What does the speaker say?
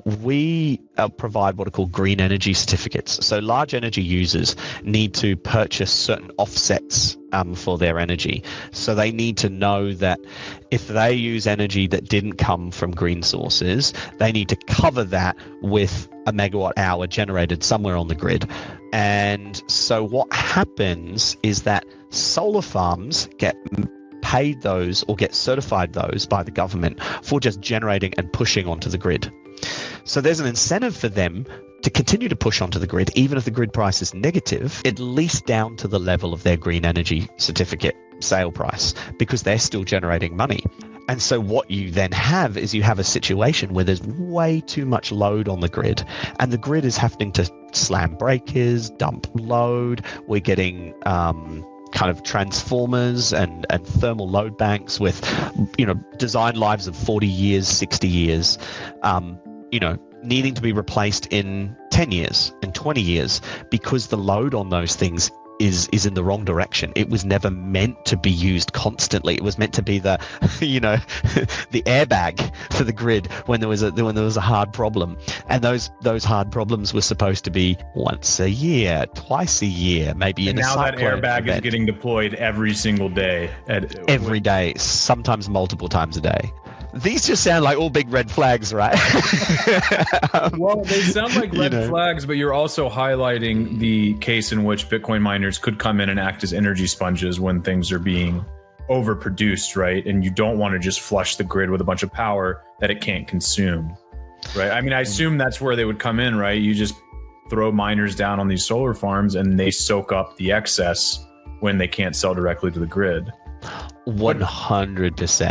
we provide what are called green energy certificates. So large energy users need to purchase certain offsets for their energy. So they need to know that if they use energy that didn't come from green sources, they need to cover that with a megawatt hour generated somewhere on the grid. And so what happens is that solar farms get paid those or get certified those by the government for just generating and pushing onto the grid. So there's an incentive for them to continue to push onto the grid, even if the grid price is negative, at least down to the level of their green energy certificate sale price, because they're still generating money. And so what you then have is you have a situation where there's way too much load on the grid, and the grid is having to slam breakers, dump load. We're getting kind of transformers and thermal load banks with, design lives of 40 years, 60 years, needing to be replaced in 10 years, in 20 years, because the load on those things is in the wrong direction. It was never meant to be used constantly. It was meant to be the, the airbag for the grid when there was a hard problem. And those hard problems were supposed to be once a year, twice a year, maybe in a cyclone event. Now that airbag is getting deployed every single day. Every day, sometimes multiple times a day. These just sound like all big red flags, right? Well, they sound like red flags, but you're also highlighting the case in which Bitcoin miners could come in and act as energy sponges when things are being overproduced, right? And you don't want to just flush the grid with a bunch of power that it can't consume, right? I mean, I assume that's where they would come in, right? You just throw miners down on these solar farms and they soak up the excess when they can't sell directly to the grid. 100%.